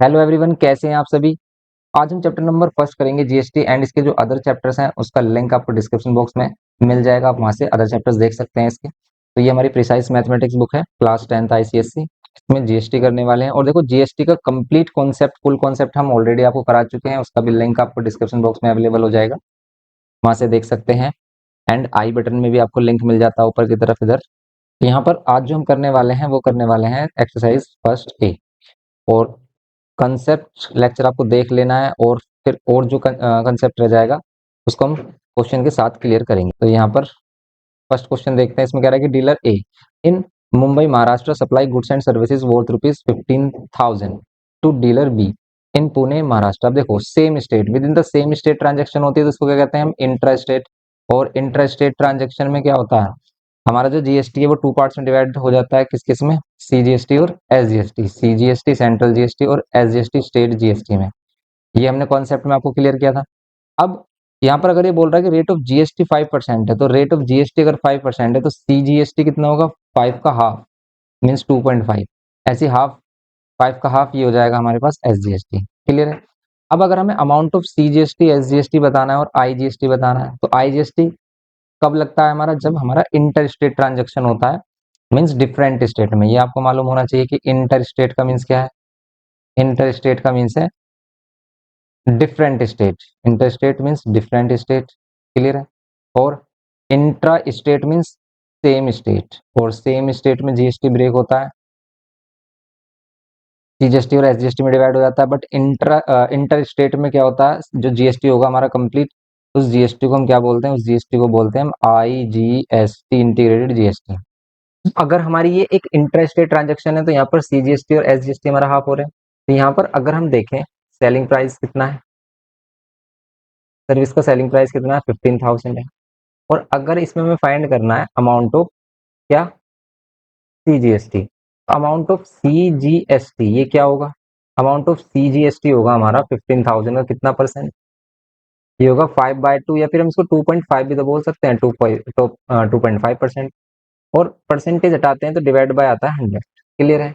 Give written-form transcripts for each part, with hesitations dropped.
Hello everyone, कैसे हैं आप सभी। आज हम चैप्टर नंबर फर्स्ट करेंगे जीएसटी एंड इसके जो अदर चैप्टर्स हैं उसका लिंक आपको डिस्क्रिप्शन बॉक्स में मिल जाएगा। आप वहां से अदर चैप्टर्स देख सकते हैं इसके। तो ये हमारी प्रिसाइज मैथमेटिक्स बुक है, क्लास 10th आईसीएससी। इसमें जीएसटी करने वाले हैं और देखो जीएसटी का कंप्लीट कॉन्सेप्ट, फुल कॉन्सेप्ट हम ऑलरेडी आपको करा चुके हैं। उसका भी लिंक आपको डिस्क्रिप्शन बॉक्स में अवेलेबल हो जाएगा, वहां से देख सकते हैं। एंड आई बटन में भी आपको लिंक मिल जाता है ऊपर की तरफ इधर। यहाँ पर आज जो हम करने वाले हैं वो करने वाले हैं एक्सरसाइज फर्स्ट ए। और कंसेप्ट लेक्चर आपको देख लेना है और फिर और जो कंसेप्ट रह जाएगा उसको हम क्वेश्चन के साथ क्लियर करेंगे। तो यहाँ पर फर्स्ट क्वेश्चन देखते हैं। इसमें कह रहा है कि dealer A in Mumbai Maharashtra supply goods and services worth ₹15,000 to dealer B in Pune Maharashtra. अब देखो same state, within the same state transaction होती है तो उसको क्या कहते हैं हम, इंट्रा स्टेट। और इंट्रा स्टेट ट्रांजेक्शन में क्या होता है, हमारा जो जीएसटी है वो टू पार्ट्स में डिवाइड हो जाता है। किस किस में, सीजीएसटी और एसजीएसटी। सीजीएसटी सेंट्रल जीएसटी और एसजीएसटी स्टेट जीएसटी में। ये हमने कॉन्सेप्ट में आपको क्लियर किया था। अब यहाँ पर अगर ये बोल रहा है कि रेट ऑफ जीएसटी 5% है, तो रेट ऑफ जीएसटी अगर 5% है तो सीजीएसटी कितना होगा, 5 का हाफ मीन्स 2.5। ऐसी हाफ, 5 का हाफ ये हो जाएगा हमारे पास एसजीएसटी। क्लियर है। अब अगर हमें अमाउंट ऑफ सीजीएसटी एसजीएसटी बताना है और आईजीएसटी बताना है, तो आईजीएसटी कब लगता है हमारा, जब हमारा इंटर स्टेट ट्रांजेक्शन होता है, मीन्स डिफरेंट स्टेट में। ये आपको मालूम होना चाहिए कि इंटर स्टेट का मीन्स क्या है। इंटर स्टेट का मीन्स है different state. Inter state means different state. Clear है। और intra state means same state, और सेम स्टेट में जीएसटी ब्रेक होता है, सीजीएसटी और एसजीएसटी में डिवाइड हो जाता है। बट इंटर स्टेट में क्या होता है, जो जीएसटी होगा हमारा कंप्लीट, उस जीएसटी को हम क्या बोलते हैं, उस जीएसटी को बोलते हैं हम आईजीएसटी, इंटीग्रेटेड जीएसटी। अगर हमारी ये एक इंटर स्टेट ट्रांजेक्शन है तो यहाँ पर सीजीएसटी और एसजीएसटी हमारा हाफ हो रहे हैं। तो यहाँ पर अगर हम देखें सेलिंग प्राइस कितना है, सर्विस का सेलिंग प्राइस कितना है, 15,000 है। और अगर इसमें हमें फाइंड करना है अमाउंट ऑफ क्या, सीजीएसटी। अमाउंट ऑफ सीजीएसटी ये क्या होगा, अमाउंट ऑफ सीजीएसटी होगा हमारा 15,000 का कितना परसेंट, ये होगा 5/2, या फिर हम इसको 2.5 भी तो बोल सकते हैं, 2.5%। और परसेंटेज हटाते हैं तो डिवाइड बाय आता है 100। क्लियर है।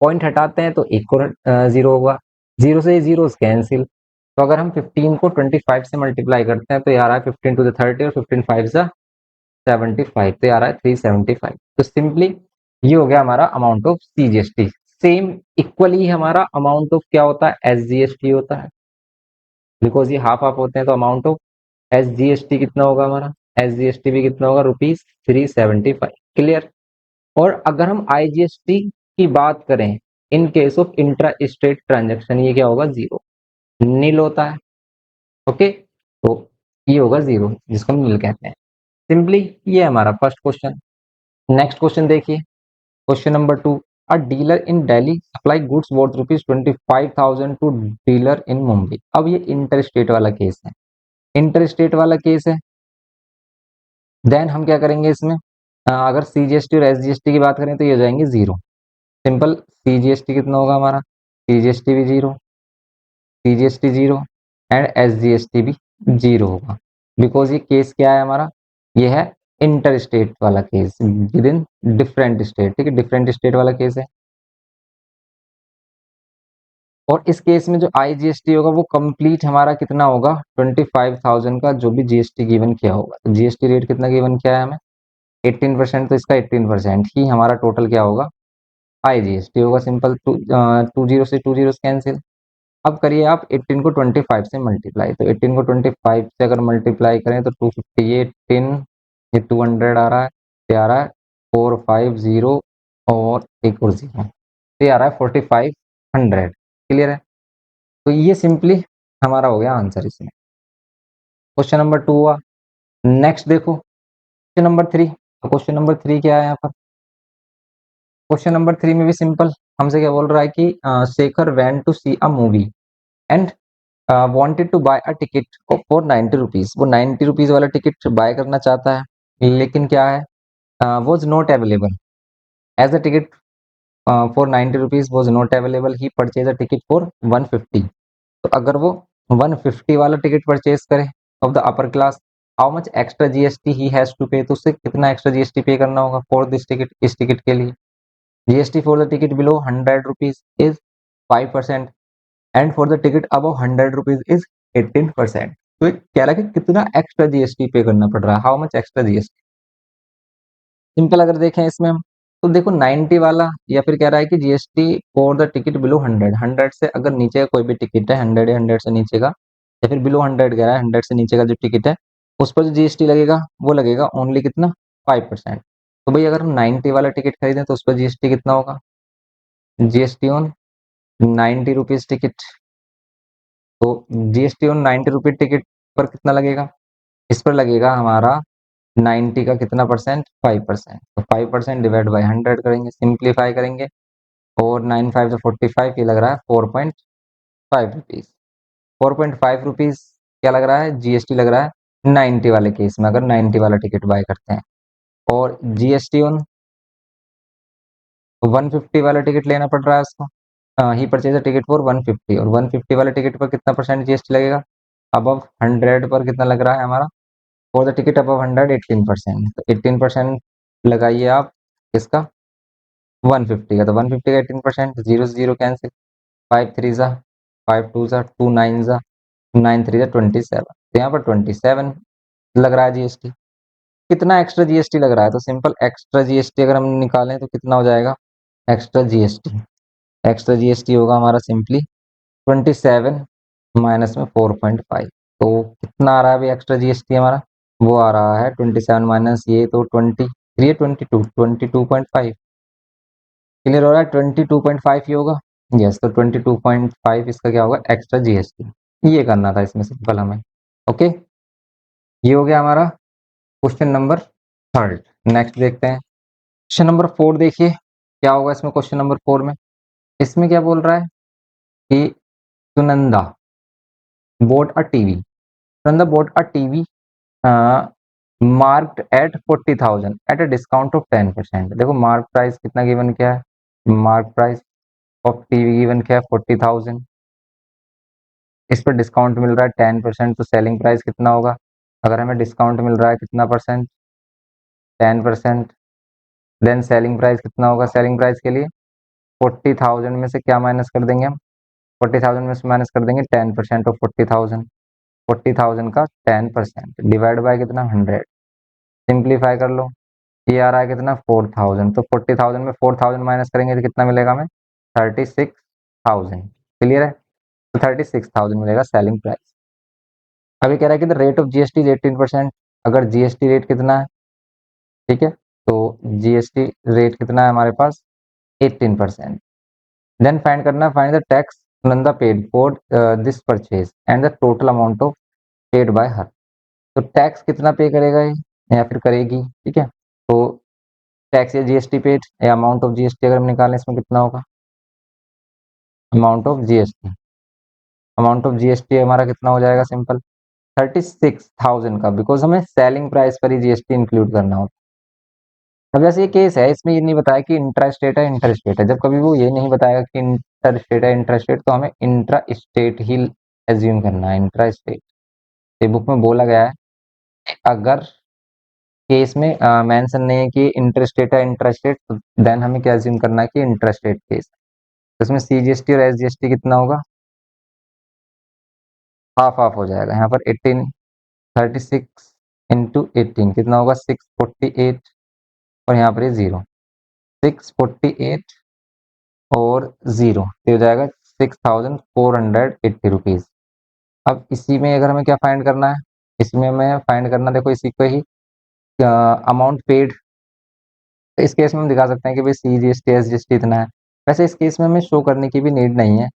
पॉइंट हटाते हैं तो एक और जीरो होगा, जीरो से जीरो कैंसिल। तो अगर हम 15 को 25 से मल्टीप्लाई करते हैं तो ये आ रहा है 15 टू द 30 और 15 5 सा 75, तो ये आ रहा है 375। तो सिंपली ये हो गया हमारा amount of CGST. Same equally हमारा अमाउंट ऑफ क्या होता है, एसजीएसटी होता है। बिकॉज ये हाफ हाफ होते हैं तो अमाउंट ऑफ एसजीएसटी कितना होगा हमारा, एसजीएसटी भी कितना होगा, ₹375। क्लियर। और अगर हम आईजीएसटी की बात करें in case of intra state transaction, ये क्या होगा, जीरो, नील होता है। ओके, तो ये होगा जीरो, जिसको हम नील कहते हैं। सिंपली ये हमारा फर्स्ट क्वेश्चन। नेक्स्ट क्वेश्चन देखिए, question number 2। A dealer in Delhi supply goods worth ₹25,000 to dealer in Mumbai. अब ये इंटर स्टेट वाला केस है, इंटर स्टेट वाला केस है। देन हम क्या करेंगे इसमें, अगर सीजीएसटी और एसजीएसटी की बात करें तो ये हो जाएंगे जीरो। सिंपल, सीजीएसटी कितना होगा हमारा, सीजीएसटी भी zero, CGST zero and SGST भी जीरो होगा। बिकॉज ये केस क्या है हमारा, ये है इंटर स्टेट वाला case with in different state. ठीक है, डिफरेंट स्टेट वाला केस है। और इस केस में जो आईजीएसटी होगा वो कंप्लीट हमारा कितना होगा, 25,000 का जो भी जीएसटी गिवन किया होगा। तो जीएसटी रेट कितना गिवन किया है हमें, 18%। तो इसका 18% ही हमारा टोटल क्या होगा, आईजीएसटी होगा। सिंपल, टू जीरो से टू जीरो कैंसिल। अब करिए आप 18 को 25 से मल्टीप्लाई, तो 18 को 25 से अगर मल्टीप्लाई करें तो 250, ये 10, ये 200 आ रहा है, ये आ रहा है 450 और एक और जीरो, ये आ रहा है 4500। क्लियर है। तो ये सिंपली हमारा हो गया आंसर इसमें। क्वेश्चन नंबर 2 हुआ। नेक्स्ट देखो क्वेश्चन नंबर 3। तो क्वेश्चन नंबर 3 क्या है यहाँ पर, क्वेश्चन नंबर 3 में भी सिंपल हमसे क्या बोल रहा है कि Shekhar went to see a movie and wanted to buy a ticket for 90 rupees. वो 90 रुपीज वाला टिकट बाय करना चाहता है, लेकिन क्या है, was not available as a ticket for 90 rupees was not available, he purchase a ticket for 150। तो अगर वो 150 वाला टिकट परचेज करे of the upper class, how much extra GST he has to pay, तो उससे कितना एक्स्ट्रा जीएसटी पे करना होगा फॉर दिस टिकट, इस टिकट के लिए। GST for the ticket below 100 rupees is 5%। And for the ticket above 100 rupees is 18%। तो ये कह रहा है कि कितना एक्स्ट्रा जीएसटी पे करना पड़ रहा है, how much extra GST. Simple अगर देखें इसमें हम, तो देखो 90 वाला, या फिर कह रहा है कि GST for the ticket below 100, 100 से अगर नीचे का कोई भी टिकट है, 100 या 100 से नीचे का, या फिर बिलो 100 कह रहा है, 100 से नीचे का जो टिकट है उस पर जो जीएसटी लगेगा वो लगेगा ओनली कितना, 5%। तो भाई अगर हम 90 वाला टिकट खरीदें तो उस पर जीएसटी कितना होगा, जीएसटी ऑन 90 रुपीज टिकट। तो जीएसटी ऑन 90 रुपीज टिकट पर कितना लगेगा, इस पर लगेगा हमारा 90 का कितना परसेंट, 5%। तो 5% डिवाइड बाई 100 करेंगे, सिंप्लीफाई करेंगे, और 9 5 से 45, ये लग रहा है 4.5 रुपीज। 4.5 रुपीज क्या लग रहा है, जीएसटी लग रहा है 90 वाले केस में, अगर 90 वाला टिकट बाय करते हैं। और जीएसटी ऑन 150 वाला टिकट लेना पड़ रहा है उसको, ही परचेज टिकट फॉर 150, और 150 वाले टिकट पर कितना परसेंट जीएसटी लगेगा, अबव 100 पर कितना लग रहा है हमारा, फॉर द टिकट अबव 100 18%। तो 18% लगाइए आप इसका 150 का, तो 150 का 18%, जीरो से जीरो कैंसिल, 5 3 जा 5 2 जा 2 9 जा 9 3 जा 27, तो यहाँ पर 27 लग रहा है जीएसटी। कितना एक्स्ट्रा जीएसटी लग रहा है, तो सिंपल एक्स्ट्रा जीएसटी अगर हम निकालें तो कितना हो जाएगा, एक्स्ट्रा जीएसटी होगा हमारा सिंपली 27 माइनस में 4.5। तो कितना आ रहा है अभी एक्स्ट्रा जीएसटी हमारा, वो आ रहा है 27 माइनस ये तो 20, ये 22.5। क्लियर हो रहा है, 22.5 ही होगा। यस, तो 22.5 इसका क्या होगा, एक्स्ट्रा जीएसटी। ये करना था इसमें सिंपल हमें। ओके, ये हो गया हमारा क्वेश्चन नंबर थर्ड। नेक्स्ट देखते हैं क्वेश्चन नंबर 4। देखिए क्या होगा इसमें, क्वेश्चन नंबर 4 में इसमें क्या बोल रहा है कि Sunanda bought a TV, Sunanda bought a TV marked at 40,000 at a discount of 10%। देखो मार्क प्राइस कितना गिवन क्या है, mark price of TV given क्या है 40,000, इस पर डिस्काउंट मिल रहा है 10%, तो सेलिंग प्राइस कितना होगा, अगर हमें डिस्काउंट मिल रहा है कितना परसेंट, 10%, देन सेलिंग प्राइस कितना होगा, सेलिंग प्राइस के लिए 40,000 में से क्या माइनस कर देंगे हम, 40,000 में से माइनस कर देंगे 10% ऑफ 40,000, 40,000 का 10% डिवाइड बाय कितना 100, सिंप्लीफाई कर लो, ये आ रहा है कितना 4,000। तो 40,000 में 4,000 माइनस करेंगे तो कितना मिलेगा हमें, 36,000। क्लियर है, तो 36,000 मिलेगा सेलिंग प्राइस। अभी कह रहा है कि the rate of GST is 18%। अगर जीएसटी रेट कितना है, ठीक है, तो जीएसटी रेट कितना है हमारे पास 18%। देन फाइंड करना, find the tax Nanda paid for this purchase and the total amount of paid by हर। तो टैक्स कितना पे करेगा ये, या फिर करेगी, ठीक है। तो टैक्स या जीएसटी पेड या अमाउंट ऑफ जीएसटी अगर हम निकालें इसमें कितना होगा, amount of GST, amount of GST हमारा कितना हो जाएगा सिंपल 36,000 का, बिकॉज हमें सेलिंग प्राइस पर ही जीएसटी इंक्लूड करना होता है। अब जैसे ये केस है, इसमें ये नहीं बताया कि इंट्रा स्टेट है इंटर स्टेट है, जब कभी वो ये नहीं बताएगा कि इंटर स्टेट है इंटर स्टेट, तो हमें इंट्रा स्टेट ही एज्यूम करना है, इंट्रा स्टेट। ये बुक में बोला गया है, अगर केस में मेंशन नहीं है कि इंटर स्टेट है इंटर स्टेट, तो देन हमें क्या एज्यूम करना है कि इंटर स्टेट केस। तो इसमें सीजीएसटी और एसजीएसटी कितना होगा, हाफ हाफ हो जाएगा, यहाँ पर 18 36 इंटू 18 कितना होगा 648, और यहाँ पर ये 0, 648 और 0 तो हो जाएगा 6,480 रुपीज। अब इसी में अगर हमें क्या फाइंड करना है, इसमें हमें फाइंड करना, देखो इसी को ही अमाउंट पेड, तो इस केस में हम दिखा सकते हैं कि भाई सीजीएसटी एसजीएसटी इतना है। वैसे इस केस में हमें शो करने की भी नीड नहीं है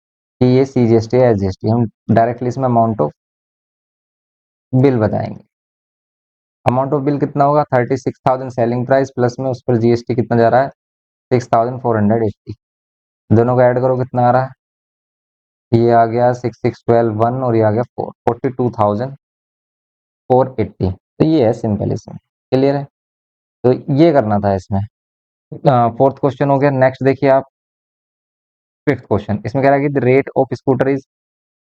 कि ये सीजीएसटी है एसजीएसटी, हम डायरेक्टली इसमें अमाउंट ऑफ बिल बताएंगे। अमाउंट ऑफ बिल कितना होगा 36,000 सेलिंग प्राइस, प्लस में उस पर जीएसटी कितना जा रहा है 6,480, दोनों को ऐड करो कितना आ रहा है, ये आ गया 6 6 12 1, और ये आ गया 42,480। तो ये है सिंपल इसमें। क्लियर है, तो ये करना था इसमें। फोर्थ क्वेश्चन हो गया। नेक्स्ट देखिए आप, फिफ्थ क्वेश्चन, इसमें कह रहा है कि the rate of scooter is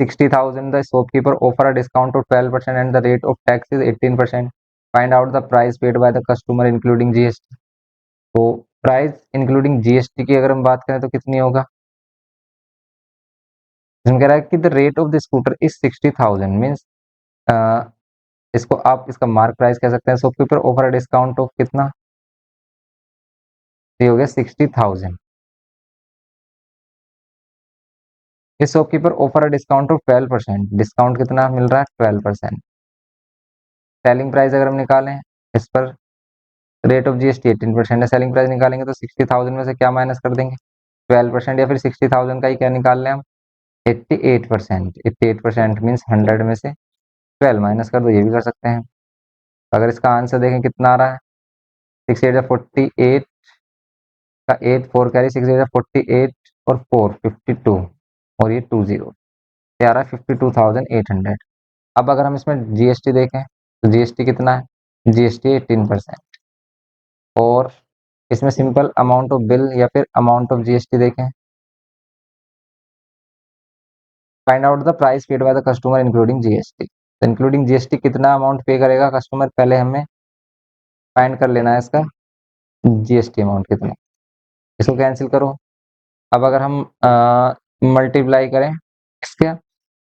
60,000, the shopkeeper offer a discount of 12% and the rate of tax is 18%, find out the price paid by the customer including GST. तो प्राइस इंक्लूडिंग जीएसटी की अगर हम बात करें तो कितनी होगा, इसमें कह रहा है कि the rate of the scooter is 60,000 means इसको आप इसका मार्क प्राइस कह सकते हैं। शॉपकीपर ऑफर डिस्काउंट ऑफ कितना, ये हो गया 60,000। इस shopkeeper offer discount of 12%, discount कितना मिल रहा है 12%। सेलिंग प्राइस अगर हम निकालें, इस पर रेट ऑफ जीएसटी 18% है, सेलिंग प्राइस निकालेंगे तो 60,000 में से क्या माइनस कर देंगे 12%, या फिर 60,000 का ही क्या निकाल लें हम 88%। 88% मीन्स 100 में से 12 माइनस कर दो, ये भी कर सकते हैं। अगर इसका आंसर देखें कितना आ रहा है 6 8 48 का 8 4 कैरी 6 8 48 और 4 52 और ये 20 ये आ रहा है 52,800। अब अगर हम इसमें जीएसटी देखें तो जीएसटी कितना है, जीएसटी 18%। और इसमें सिंपल अमाउंट ऑफ बिल या फिर अमाउंट ऑफ जीएसटी देखें, find out the price paid by the customer including GST. Including GST कितना अमाउंट पे करेगा कस्टमर, पहले हमें फाइंड कर लेना है इसका जीएसटी अमाउंट कितना। इसको कैंसिल करो। अब अगर हम मल्टीप्लाई करें इसके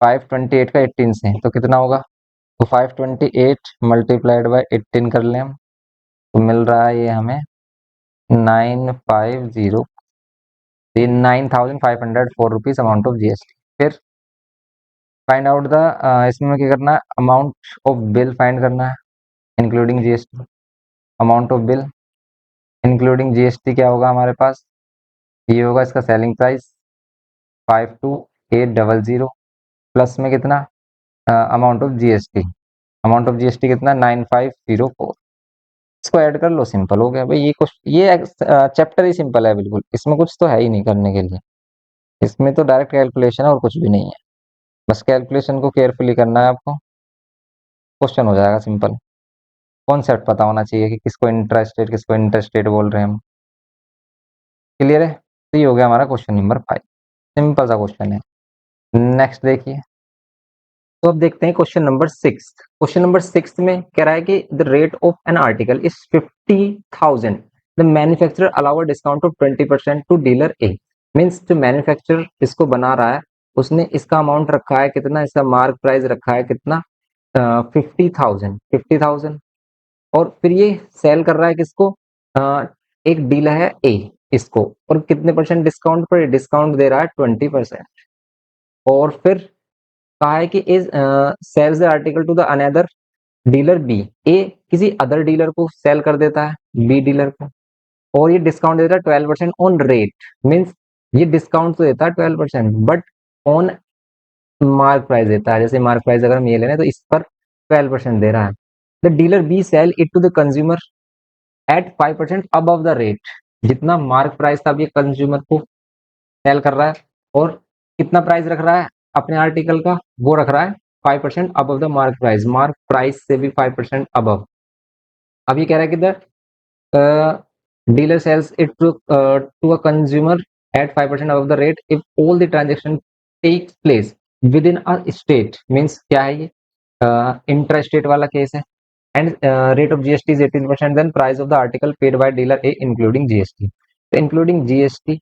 528 का 18 से तो कितना होगा, तो 528 मल्टीप्लाइड बाय 18 कर लें हम, तो मिल रहा है ये हमें 950, 9,504 रुपीज अमाउंट ऑफ जीएसटी। फिर फाइंड आउट द, इसमें क्या करना है अमाउंट ऑफ बिल फाइंड करना है including GST. Amount of bill including GST क्या होगा हमारे पास, ये होगा इसका सेलिंग प्राइस 52,800 प्लस में कितना amount of GST, amount of GST कितना 9,504। इसको ऐड कर लो, सिंपल हो गया भाई। ये कुछ ये चैप्टर ही सिंपल है बिल्कुल, इसमें कुछ तो है ही नहीं करने के लिए। इसमें तो डायरेक्ट कैलकुलेशन है और कुछ भी नहीं है, बस कैलकुलेशन को केयरफुली करना है आपको, क्वेश्चन हो जाएगा सिंपल। कॉन्सेप्ट पता होना चाहिए कि किसको इंटरेस्टेड किसको इंटरेस्टेड बोल रहे हैं हम। क्लियर है, तो ये हो गया हमारा क्वेश्चन नंबर 5, सिंपल सा क्वेश्चन है। नेक्स्ट देखिए, तो अब देखते हैं क्वेश्चन नंबर 6। क्वेश्चन नंबर 6 में कह रहा है कि the rate of an article is 50,000, the manufacturer allow a discount of 20% to dealer A. Means जो मैन्युफैक्चरर इसको बना रहा है उसने इसका अमाउंट रखा है कितना, इसका मार्क प्राइस रखा है कितना 50,000। और फिर ये सेल कर रहा है किसको, एक डीलर है ए इसको, और कितने परसेंट डिस्काउंट पर, डिस्काउंट दे रहा है 20%। और फिर कहा है कि is sells the article to the another dealer B. A किसी अदर डीलर को सेल कर देता है बी डीलर को, और ये डिस्काउंट देता है 12% ऑन रेट। मीन्स ये डिस्काउंट तो देता है 12% बट ऑन मार्क प्राइस देता है। जैसे मार्क प्राइस अगर हम ये ले रहे हैं तो इस पर 12% दे रहा है। The dealer B sell it to the consumer at 5% above the rate. जितना मार्क प्राइस था अब ये कंज्यूमर को सेल कर रहा है, और कितना प्राइस रख रहा है अपने आर्टिकल का, वो रख रहा है 5% above the mark price, mark price से भी 5% अबव। अब ये कह रहा है कि the dealer sells it to a consumer at 5% above the rate if all the transaction takes place within a state. Means क्या है ये, इंटर स्टेट वाला केस है। And rate of GST is 18%, then price of the article paid by dealer A including GST. तो including GST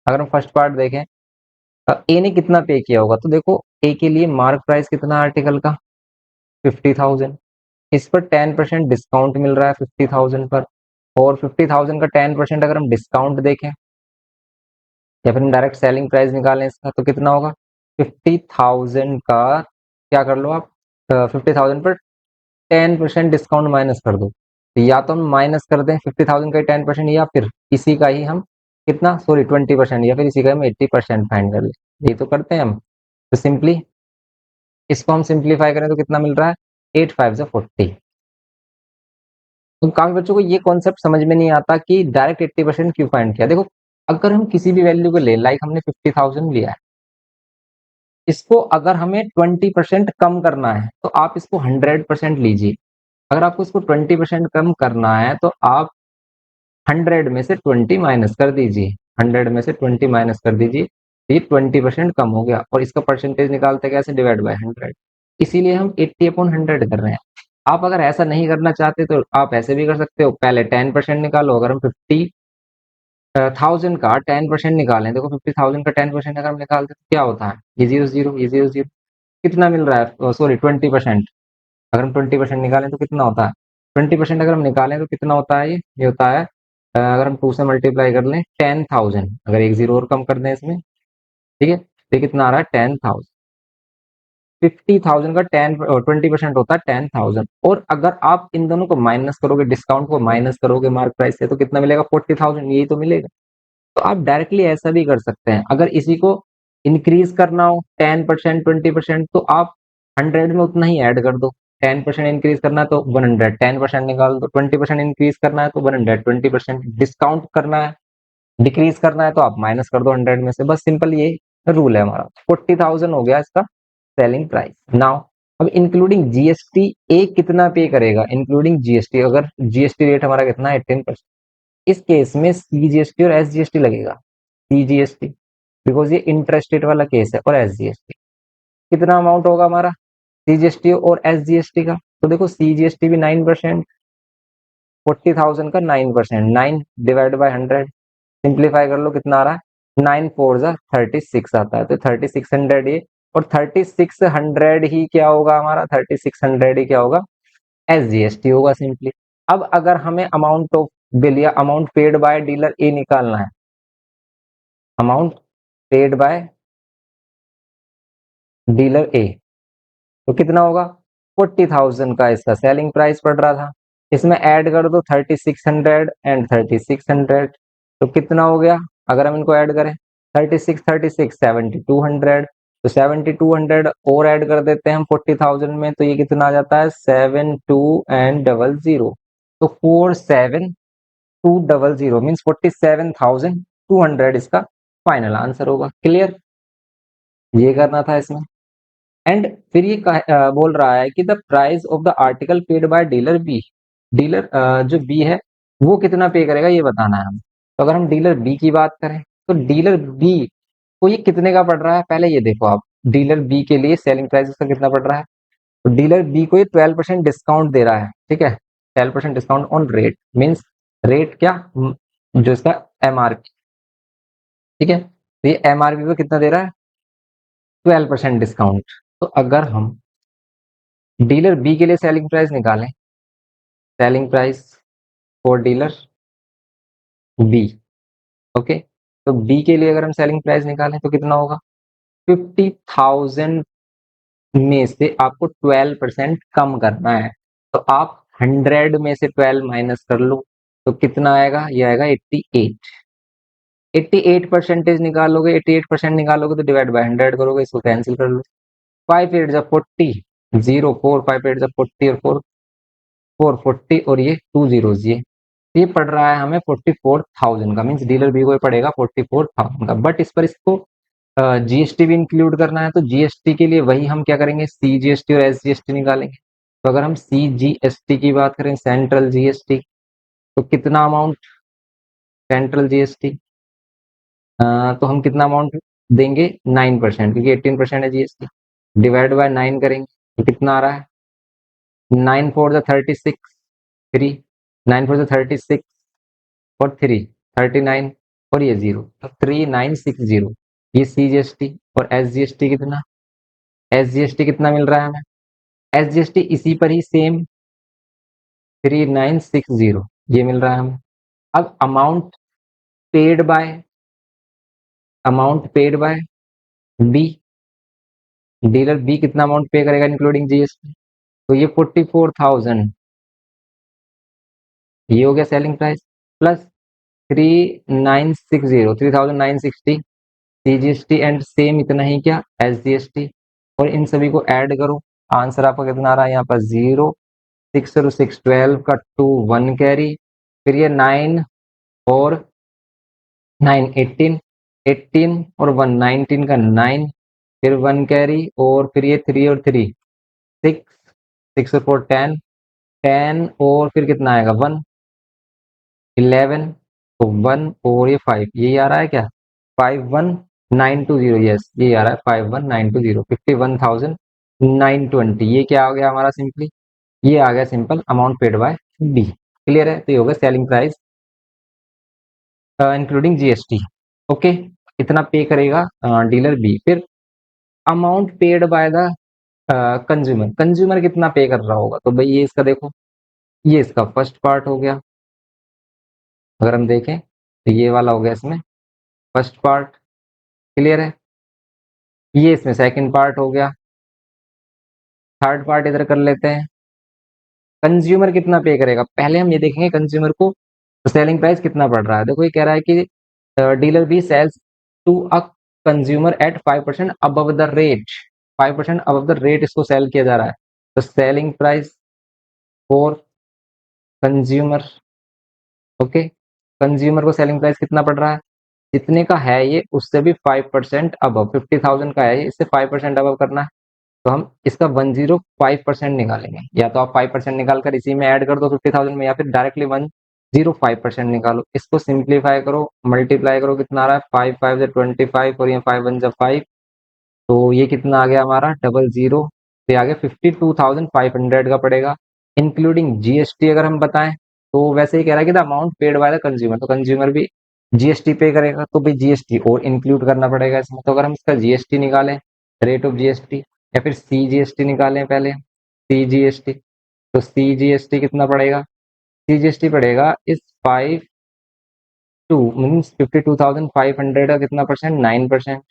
अगर हम first part देखें, ए ने कितना पे किया होगा, तो देखो ए के लिए मार्क प्राइस कितना आर्टिकल का 50,000, इस पर 10% डिस्काउंट मिल रहा है 50,000 पर, और 50,000 का 10% अगर हम डिस्काउंट देखें या फिर हम डायरेक्ट सेलिंग प्राइस निकालें इसका, तो कितना होगा 50,000 का, क्या कर लो आप 50,000 पर 10% डिस्काउंट माइनस कर दो। तो या तो हम माइनस कर दें 50,000 का 10%, या फिर इसी का ही हम कितना, सॉरी 20%, या फिर इसी का हम 80% फाइंड कर ले, ये तो करते हैं हम। तो सिंपली इसको हम सिंप्लीफाई करें तो कितना मिल रहा है 8 5 40। तो काफी बच्चों को ये कॉन्सेप्ट समझ में नहीं आता कि डायरेक्ट 80% क्यों फाइंड किया। देखो अगर हम किसी भी वैल्यू को ले, लाइक हमने 50,000 लिया है, इसको अगर हमें 20% कम करना है तो आप इसको 100% लीजिए। अगर आपको इसको 20% कम करना है तो आप 100 में से 20 माइनस कर दीजिए, 100 में से 20 माइनस कर दीजिए, तो ये 20% कम हो गया। और इसका परसेंटेज निकालते कैसे, डिवाइड बाय 100। इसीलिए हम 80/100 कर रहे हैं। आप अगर ऐसा नहीं करना चाहते तो आप ऐसे भी कर सकते हो, पहले 10% निकालो। अगर हम 50 1000 का 10% निकालें, देखो 50,000 का 10% अगर हम निकालते तो क्या होता है, ये जीरो जीरो ये जीरो जीरो, कितना मिल रहा है, सॉरी 20%। अगर हम 20% निकालें तो कितना होता है, 20% अगर हम निकालें तो कितना होता है, ये होता है अगर हम 2 से मल्टीप्लाई कर लें 10,000, अगर एक जीरो और कम कर दें इसमें, ठीक है, तो ये कितना आ रहा है 10,000। 50,000 का 20% होता है 10,000, और अगर आप इन दोनों को माइनस करोगे, डिस्काउंट को माइनस करोगे मार्क प्राइस से, तो कितना मिलेगा, 40,000, यही तो मिलेगा। तो आप डायरेक्टली ऐसा भी कर सकते हैं, अगर इसी को इंक्रीज करना हो 10%, 20%, तो आप 100 में उतना ही ऐड कर दो। 10% इंक्रीज करना है तो 100, 10% निकाल दो। 20% इंक्रीज करना है तो 100, 20% डिस्काउंट करना है, डिक्रीज करना है तो आप माइनस कर दो 100 में से, बस सिंपल ये रूल है हमारा। 40,000 हो गया इसका सेलिंग प्राइस। नाउ अब इंक्लूडिंग जीएसटी ए कितना पे करेगा, इंक्लूडिंग जीएसटी, अगर जीएसटी रेट हमारा कितना है 18%, इस केस में सीजीएसटी और एसजीएसटी लगेगा। सीजीएसटी बिकॉज ये इंटरेस्ट रेट वाला केस है, और एसजीएसटी कितना अमाउंट होगा हमारा, सीजीएसटी और एसजीएसटी का, तो देखो सीजीएसटी भी 9%, 40,000 का 9%, 9 डिवाइड बाय 100, सिंप्लीफाई कर लो कितना आ रहा है, 9 4 जा 36 आता है, तो 3600 ये, और 3600 ही क्या होगा हमारा, 3600 ही क्या होगा, एसजीएसटी होगा सिंपली। अब अगर हमें अमाउंट ऑफ बिल या अमाउंट पेड बाय डीलर ए निकालना है, अमाउंट पेड बाय डीलर ए, तो कितना होगा, 40,000 का इसका सेलिंग प्राइस पड़ रहा था, इसमें ऐड कर दो 3600 एंड 3600, तो कितना हो गया, अगर हम इनको ऐड करें 36 36 7200, तो 7200 और ऐड कर देते हैं हम 40,000 में, तो ये कितना आ जाता है 7200, तो 47200 मीन्स 47,200 इसका फाइनल आंसर होगा। क्लियर, ये करना था इसमें। एंड फिर ये बोल रहा है कि the price of the article paid by dealer B, dealer जो बी है वो कितना पे करेगा ये बताना है हमें। तो अगर हम डीलर बी की बात करें, तो डीलर बी को ये कितने का पड़ रहा है, पहले ये देखो आप, डीलर बी के लिए सेलिंग प्राइस उसका कितना पड़ रहा है, तो डीलर बी को ये 12% डिस्काउंट दे रहा है, ठीक है, 12% discount on rate, means rate क्या, जो इसका एमआरपी, ठीक है, तो ये एमआरपी पे कितना दे रहा है, 12% डिस्काउंट। तो अगर हम डीलर बी के लिए सेलिंग प्राइस निकालें, selling price for dealer B, okay, तो बी के लिए अगर हम सेलिंग प्राइस निकालें तो कितना होगा, 50,000 में से आपको 12% कम करना है, तो आप 100 में से 12 माइनस कर लो, तो कितना आएगा, ये आएगा 88। 88% निकालोगे, 88% निकालोगे तो डिवाइड बाय 100 करोगे, इसको कैंसिल कर लो, 5 8 जा 40, 0 4 5 8 जा 40, और 4 4 40, और ये 2 zeros, ये पड़ रहा है हमें 44,000 का, मीन्स डीलर बी को ये पड़ेगा 44,000 का, बट इस पर इसको जीएसटी भी इंक्लूड करना है, तो जीएसटी के लिए वही हम क्या करेंगे, सीजीएसटी और एसजीएसटी निकालेंगे। तो अगर हम सीजीएसटी की बात करें, सेंट्रल जीएसटी, तो कितना अमाउंट, सेंट्रल जीएसटी, तो हम कितना अमाउंट देंगे, 9%, क्योंकि 18% है जीएसटी, डिवाइड बाय 9 करेंगे, तो कितना आ रहा है, 9 4 जा 36, 3, 9 4 जा 36, और 3 39, और ये 0, तो 3960, ये सीजीएसटी। और एसजीएसटी कितना, एसजीएसटी कितना मिल रहा है हमें, एसजीएसटी इसी पर ही सेम 3960, ये मिल रहा है हमें। अब amount paid by B, dealer B कितना अमाउंट पे करेगा इंक्लूडिंग जीएसटी, तो ये 44,000, ये हो गया selling price, plus 3960 CGST, and same इतना ही क्या, एसजीएसटी, और इन सभी को ऐड करो, आंसर आपका कितना आ रहा है, यहाँ पर 0 6 और 6 12 का 2 1 कैरी, फिर ये 9 और 9 18, 18 और 1 19 का 9, फिर 1 कैरी, और फिर ये 3 और 3 6, 6 और 4 10, 10 और फिर कितना आएगा 1 11, तो 1 और ये 5, यही आ रहा है क्या, 51,920, यस ये आ रहा है 51,920, 51,920, ये क्या हो गया हमारा सिंपली, ये आ गया simple amount paid by B. Clear है, तो ये होगा selling price including GST. Okay, इतना पे करेगा डीलर बी। फिर amount paid by the consumer, consumer कितना पे कर रहा होगा, तो भाई ये इसका देखो, ये इसका फर्स्ट पार्ट हो गया। अगर हम देखें तो ये वाला हो गया इसमें फर्स्ट पार्ट, क्लियर है। ये इसमें सेकंड पार्ट हो गया। थर्ड पार्ट इधर कर लेते हैं। कंज्यूमर कितना पे करेगा, पहले हम ये देखेंगे कंज्यूमर को सेलिंग प्राइस कितना पड़ रहा है। देखो ये कह रहा है कि dealer B sells to a consumer at 5% above the rate, 5% above the rate इसको सेल किया जा रहा है। तो selling price for consumer, okay, consumer को सेलिंग प्राइस कितना पड़ रहा है, जितने का है ये उससे भी 5% अबव, 50,000 का है ये, इससे 5% अबव करना है। तो हम इसका 105% निकालेंगे, या तो आप 5% निकाल कर इसी में ऐड कर दो 50,000 में, या फिर डायरेक्टली 105% निकालो। इसको सिंप्लीफाई करो, मल्टीप्लाई करो, कितना आ रहा है 5 5 से 25 और ये 5 1 5, तो ये कितना आ गया हमारा 00, ये आ गया 52,500 का पड़ेगा इंक्लूडिंग जीएसटी। अगर हम बताएं तो वैसे ही कह रहा है कि the amount paid by the consumer, तो कंज्यूमर भी जीएसटी पे करेगा, तो भाई जीएसटी और इंक्लूड करना पड़ेगा इसमें। तो अगर हम इसका जीएसटी निकालें, रेट ऑफ जीएसटी, या फिर सीजीएसटी निकालें पहले, सीजीएसटी, तो सीजीएसटी कितना पड़ेगा, सीजीएसटी पड़ेगा इस 52 मीन्स 52,500 का कितना परसेंट, 9%,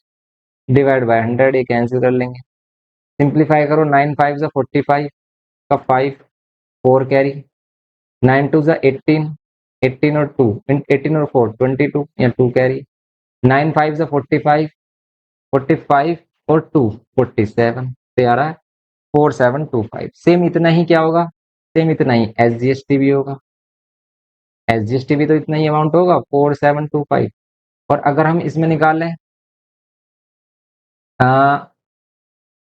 डिवाइड बाय 100, ये कैंसिल कर लेंगे। सिंप्लीफाई करो, 9 5 जा 45 का 5, 4 कैरी, 9 2 जा 18, 18 और 2, 18 और 4 22 या 2 कैरी, 9 5 जा 45, 45 और 2 47, तो आ रहा है 4725। सेम इतना ही क्या होगा, सेम इतना ही एसजीएसटी भी होगा, एसजीएसटी भी तो इतना ही अमाउंट होगा 4725। और अगर हम इसमें निकालें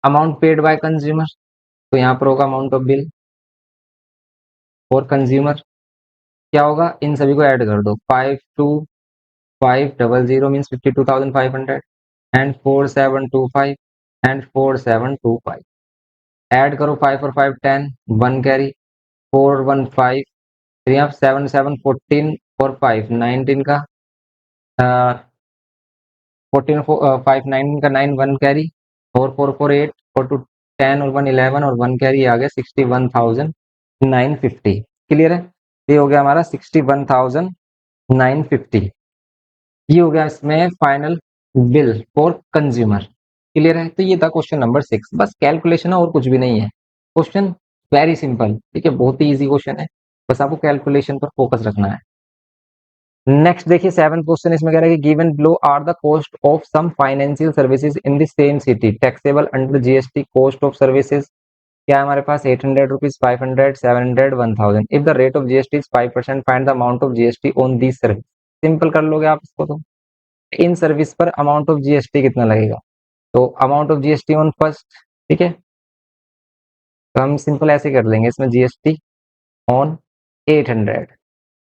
अमाउंट पेड बाय कंज्यूमर, तो यहाँ पर होगा अमाउंट ऑफ बिल और कंज्यूमर, क्या होगा, इन सभी को ऐड कर दो, 52,500 मीन्स 52,500 एंड 4725 एंड 4725, ऐड करो 5 और 5 10, 1 कैरी, 4 1 5, 3 7 7 14 और 5 19 का 14 5 9 का 9 1 कैरी, 4 4 4 8 और 2 10 और 1 11 और 1 कैरी, आ गया 61,950। क्लियर है, ये हो गया हमारा 61,950। ये हो गया इसमें final bill for consumer. Clear है, तो ये था क्वेश्चन नंबर 6। बस कैलकुलेशन है और कुछ भी नहीं है, क्वेश्चन वेरी सिंपल, ठीक है, बहुत ही इजी क्वेश्चन है, बस आपको कैलकुलेशन पर फोकस रखना है। नेक्स्ट देखिए 7th क्वेश्चन, इसमें कह रहा है कि given below are the cost of some financial services in the same city taxable under GST. Cost of services क्या है हमारे पास, 800 rupees, 500, 700, 1000। If the rate of GST is 5%, find the amount of GST on this service. Simple कर लोगे आप इसको, तो इन सर्विस पर अमाउंट ऑफ जीएसटी कितना लगेगा, तो amount of GST on first, ठीक है, तो हम सिंपल ऐसे कर लेंगे, इसमें जीएसटी ऑन 800,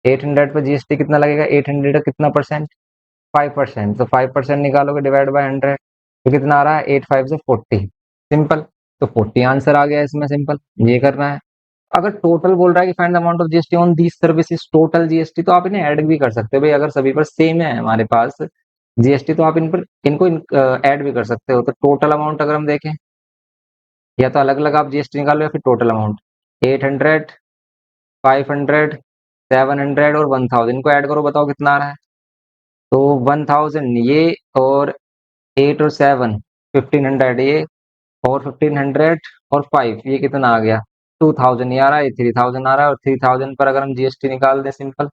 800 पर जीएसटी कितना लगेगा, 800 का कितना परसेंट, 5%, तो 5% निकालोगे डिवाइड बाय 100, तो कितना आ रहा है 8 5 से 40, सिंपल, तो 40 आंसर आ गया इसमें, सिंपल ये करना है। अगर टोटल बोल रहा है कि find the amount of GST on these services, total GST, तो आप इन्हें ऐड भी कर सकते हो भाई, अगर सभी पर सेम है हमारे पास जीएसटी, तो आप इन पर इनको ऐड भी कर सकते हो। तो टोटल अमाउंट अगर हम देखें, या तो अलग अलग आप जीएसटी निकालो या फिर टोटल अमाउंट, 800, 500, 700 और 1000 इनको ऐड करो, बताओ कितना आ रहा है, तो 1000 ये और 8 और 7 1500 ये, और 1500 और 5 ये कितना आ गया 2000 ये आ रहा है, 3000 आ रहा है, और 3000 पर अगर हम जीएसटी निकाल दें सिंपल,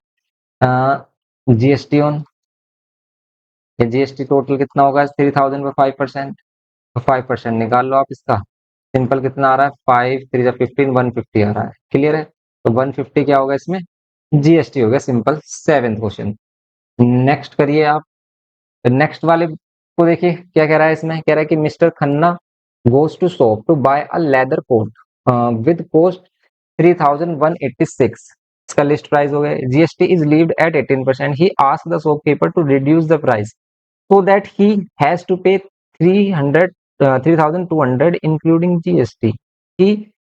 जीएसटी ऑन, या जीएसटी टोटल कितना होगा 3000 पर 5%, तो 5% निकाल लो आप इसका, सिंपल कितना आ रहा है 5 3 15 150 आ रहा है। क्लियर है, तो 150 क्या होगा इसमें जीएसटी हो गया, सिंपल 7th क्वेश्चन। नेक्स्ट करिए आप, नेक्स्ट वाले को देखिए क्या कह रहा है, इसमें कह रहा है कि mister Khanna goes to shop to buy a leather coat with cost 3186, इसका लिस्ट प्राइस हो गया, GST is levied at 18%, he asked the shopkeeper to reduce the price so that he has to pay 300 3200 including GST, कि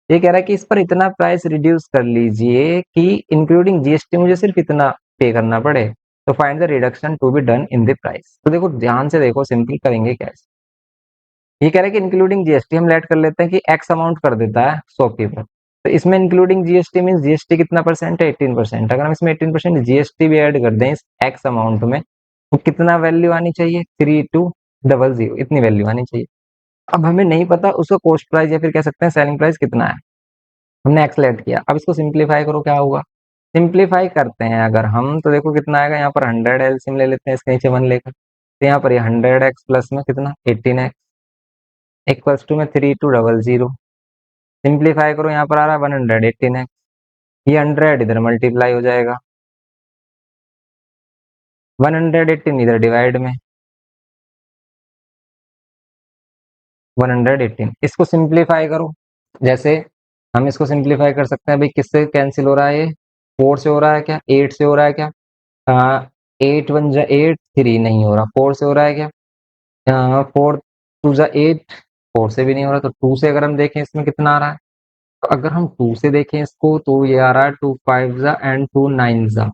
ये कह रहा है कि इस पर इतना प्राइस रिड्यूस कर लीजिए कि इंक्लूडिंग जीएसटी मुझे सिर्फ इतना पे करना पड़े। तो find the reduction to be done in the price. तो देखो ध्यान से देखो, सिंपल करेंगे क्या है। ये कह रहे हैं कि इंक्लूडिंग जीएसटी हम लेट कर लेते हैं कि एक्स अमाउंट कर देता है शॉपकीपर। तो इसमें इंक्लूडिंग जीएसटी मीन जीएसटी कितना परसेंट है, 18%। अगर हम इसमें 18% जीएसटी भी ऐड कर दें इस एक्स अमाउंट में, तो कितना वैल्यू आनी चाहिए, 3200, इतनी वैल्यू आनी चाहिए। अब हमें नहीं पता उसका कॉस्ट प्राइस या फिर कह सकते हैं सेलिंग प्राइस कितना है, हमने एक्स लेट किया। अब इसको सिंप्लीफाई करो, क्या होगा, सिंप्लीफाई करते हैं अगर हम तो देखो कितना आएगा, यहाँ पर 100 एलसीएम ले लेते हैं, इसके नीचे 1 लेकर, तो यहाँ पर ये 100x प्लस में कितना 18x इक्वल्स टू में 3200। सिंप्लीफाई करो, यहाँ पर आ रहा है 118x, ये 100 इधर मल्टीप्लाई हो जाएगा, 118 इधर डिवाइड में 118। इसको सिंप्लीफाई करो, जैसे हम इसको सिंप्लीफाई कर सकते हैं भाई, किससे कैंसिल हो रहा है, ये 4 से हो रहा है क्या, 8 से हो रहा है क्या, 8 1 जा 8, 3 नहीं हो रहा, 4 से हो रहा है क्या, 4 2 जा 8, 4 से भी नहीं हो रहा, तो 2 से अगर हम देखें इसमें कितना आ रहा है, तो अगर हम 2 से देखें इसको तो ये आ रहा है 2 5 जा एंड 2 9 जा,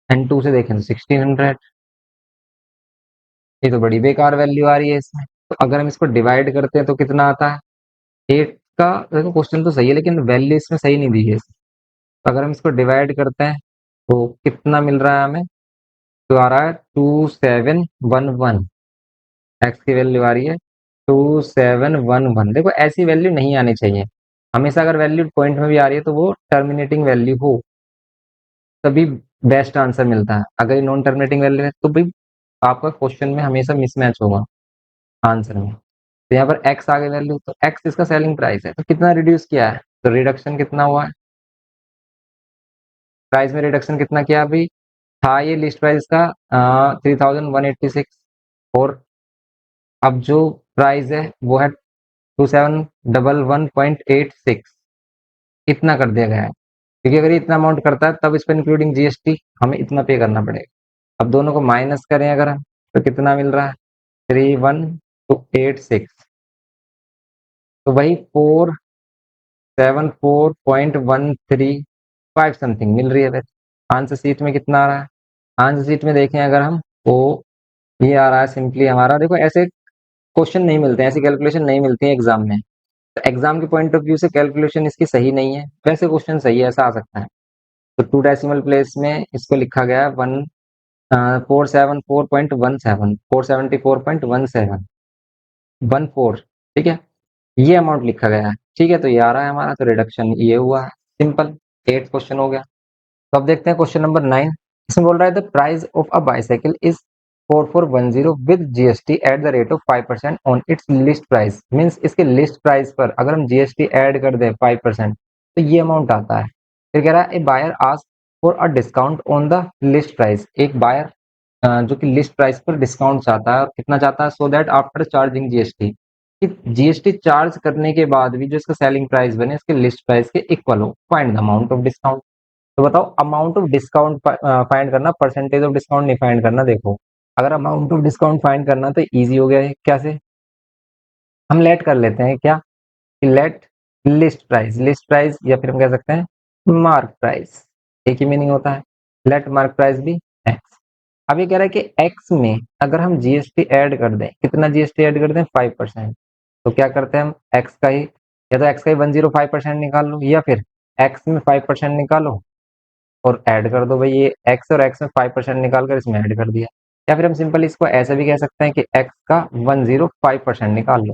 एंड 2 से देखें तो 1600। ये तो बड़ी बेकार वैल्यू आ रही है इसमें। तो अगर हम इसको डिवाइड करते हैं तो कितना आता है, 8 का, देखो क्वेश्चन तो सही है लेकिन वैल्यू इसमें सही नहीं दी है। तो अगर हम इसको डिवाइड करते हैं तो कितना मिल रहा है हमें, तो आ रहा है 2711, एक्स की वैल्यू आ रही है 2711। देखो ऐसी वैल्यू नहीं आनी चाहिए, हमेशा अगर वैल्यू पॉइंट में भी आ रही है तो वो टर्मिनेटिंग वैल्यू हो तभी बेस्ट आंसर मिलता है। अगर ये नॉन टर्मिनेटिंग वैल्यू है तो भाई आपका क्वेश्चन में हमेशा मिसमैच होगा आंसर में। तो यहाँ पर एक्स आ गई वैल्यू, तो एक्स इसका सेलिंग प्राइस है, तो कितना रिड्यूस किया है, तो रिडक्शन कितना हुआ है, प्राइस में रिडक्शन कितना किया अभी, था ये लिस्ट प्राइस का 3186, और अब जो प्राइस है वो है 2711.86, इतना कर दिया गया है, क्योंकि अगर ये इतना अमाउंट करता है तब इस पर इंक्लूडिंग जीएसटी हमें इतना पे करना पड़ेगा। अब दोनों को माइनस करें अगर हम, तो कितना मिल रहा है, 31286, तो वही 474.135 समथिंग मिल रही है। वैसे आंसर शीट में कितना आ रहा है, आंसर शीट में देखें अगर हम तो ये आ रहा है सिंपली हमारा, देखो ऐसे क्वेश्चन नहीं मिलते हैं, ऐसी कैलकुलेशन नहीं मिलती है एग्जाम में। तो एग्जाम के पॉइंट ऑफ व्यू से कैलकुलेशन इसकी सही नहीं है, वैसे क्वेश्चन सही है, ऐसा आ सकता है। तो 2 डेसिमल प्लेस में इसको लिखा गया है 474.17, 474.17, 14, ठीक है, ये अमाउंट लिखा गया है, ठीक है। तो ये आ रहा है हमारा, तो रिडक्शन ये हुआ है, सिंपल 8 क्वेश्चन हो गया। तो अब देखते हैं क्वेश्चन नंबर 9। इसमें बोल रहा है the price of a bicycle is 4410 with GST at the rate of 5% on it's list price. Means इसके लिस्ट प्राइस पर अगर हम जीएसटी ऐड कर दें 5%, तो ये अमाउंट आता है। फिर कह रहा है a buyer ask for a discount on the list price. एक बायर जो कि लिस्ट प्राइस पर डिस्काउंट चाहता है, और कितना चाहता है, so that after charging GST, कि जीएसटी चार्ज करने के बाद भी जो इसका सेलिंग प्राइस बने इसके लिस्ट प्राइस के इक्वल हो। Find the amount of discount. तो बताओ अमाउंट ऑफ डिस्काउंट फाइंड करना, परसेंटेज ऑफ डिस्काउंट नहीं फाइंड करना। देखो अगर अमाउंट ऑफ डिस्काउंट फाइंड करना तो इजी हो गया है, कैसे, हम लेट कर लेते हैं क्या, कि let list price, list price या फिर हम कह सकते हैं मार्क प्राइस, एक ही मीनिंग होता है, लेट मार्क प्राइस भी एक्स। अब ये कह रहा है कि एक्स में अगर हम जीएसटी ऐड कर दें, कितना जीएसटी ऐड कर दें, 5%, तो क्या करते हैं हम एक्स का ही, या तो एक्स का ही 105% निकाल लो, या फिर एक्स में 5% निकालो और ऐड कर दो भाई, ये एक्स और एक्स में 5% निकाल कर इसमें ऐड कर दिया। या फिर हम सिंपल इसको ऐसे भी कह सकते हैं कि एक्स का 105% निकाल लो,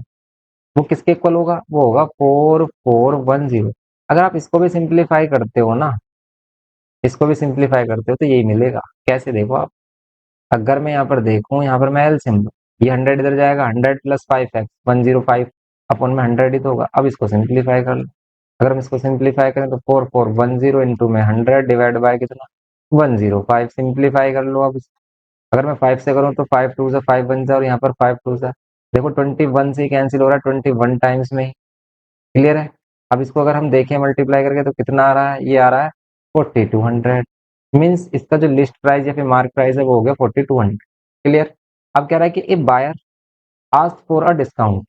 वो किसके इक्वल होगा, वो होगा 4410। अगर आप इसको भी सिंप्लीफाई करते हो ना, इसको भी सिंप्लीफाई करते हो तो यही मिलेगा। कैसे, देखो आप, अगर मैं यहाँ पर देखूँ, यहाँ पर मैं एलसीएम लूं, ये 100 इधर जाएगा, 100 प्लस 5x 105 अपन में 100 ही तो होगा। अब इसको सिंप्लीफाई कर लो, अगर हम इसको सिंप्लीफाई करें तो 4410 इंटू में 100 डिवाइड बाय कितना, 105। सिंप्लीफाई कर लो अब अगर मैं 5 से करूँ तो 5 2 से 5 बन जाए, और यहाँ पर 5 2 से देखो 21 से कैंसिल हो रहा है 21 टाइम्स में ही, क्लियर है। अब इसको अगर हम देखें मल्टीप्लाई करके तो कितना आ रहा है, ये आ रहा है 4200। मीन्स इसका जो लिस्ट प्राइस या फिर मार्क प्राइस है वो हो गया 4200, क्लियर। अब कह रहा है कि a buyer ask for a discount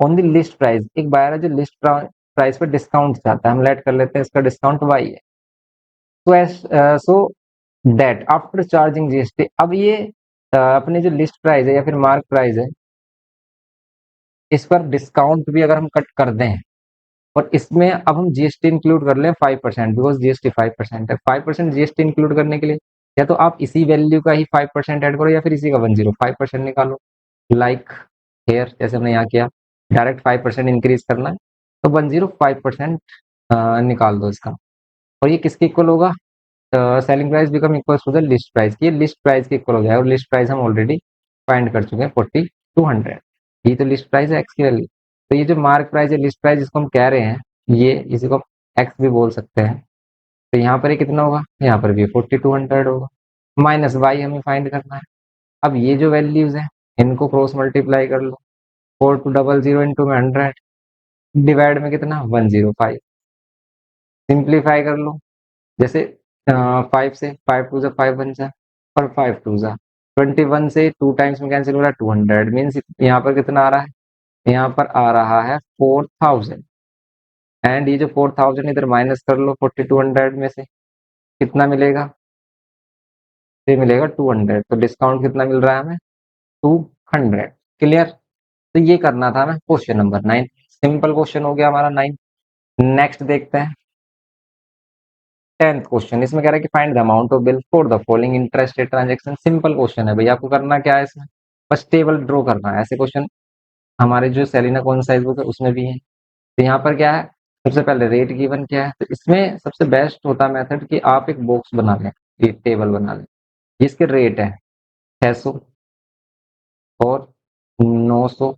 on the list price. एक बायर है जो लिस्ट प्राइस पर डिस्काउंट चाहता है, हम लेट कर लेते हैं इसका डिस्काउंट वाई है। So that after charging GST. अब ये अपने जो लिस्ट प्राइस है या फिर मार्क प्राइस है, इस पर डिस्काउंट भी अगर हम कट कर दें और इसमें अब हम जीएसटी इंक्लूड कर लें 5%, बिकॉज जीएसटी 5% है। 5% जीएसटी इंक्लूड करने के लिए या तो आप इसी वैल्यू का ही 5% ऐड करो या फिर इसी का 105% निकालो। लाइक हेयर जैसे हमने यहाँ किया, डायरेक्ट 5% इंक्रीज करना है तो 105% निकाल दो इसका। और ये किसके इक्वल होगा? Selling price become equal to the list price. ये लिस्ट प्राइस के इक्वल हो जाएगा और लिस्ट प्राइस हम ऑलरेडी फाइंड कर चुके हैं 4200। ये तो लिस्ट प्राइस है एक्स की वैल्यू। तो ये जो मार्क प्राइस है, लिस्ट प्राइस जिसको हम कह रहे हैं, ये इसी को एक्स भी बोल सकते हैं। तो यहाँ पर ये कितना होगा? यहाँ पर भी 4200 होगा। माइनस वाई हमें फाइंड करना है। अब ये जो वैल्यूज है इनको क्रॉस मल्टीप्लाई कर लो। 4200 इंटू में 100 डिवाइड में कितना? 105। सिंप्लीफाई कर लो। जैसे 5 से 5 टू जा 5 बन जाए और 5 टू जा 21 से 2 टाइम्स में कैंसिल हो रहा है 200 मीन्स यहाँ पर कितना आ रहा है? यहाँ पर आ रहा है 4000। एंड ये जो 4000 इधर माइनस कर लो 4200 में से, कितना मिलेगा? ये मिलेगा 200। तो डिस्काउंट कितना मिल रहा है हमें? 200। क्लियर? तो ये करना था हमें क्वेश्चन नंबर 9। सिंपल क्वेश्चन हो गया हमारा 9। नेक्स्ट देखते हैं 10th क्वेश्चन। इसमें कह रहा है कि find the amount of bill for the following interest rate transaction. Simple question है भैया, आपको करना क्या है इसमें? बस टेबल ड्रॉ करना है। ऐसे क्वेश्चन हमारे जो सेलिना कौन साइज बुक है उसमें भी है। तो यहाँ पर क्या है? सबसे पहले रेट गिवन क्या है, तो इसमें सबसे बेस्ट होता है मेथड कि आप एक बॉक्स बना लें, एक टेबल बना लें। जिसके रेट है 600 और 900,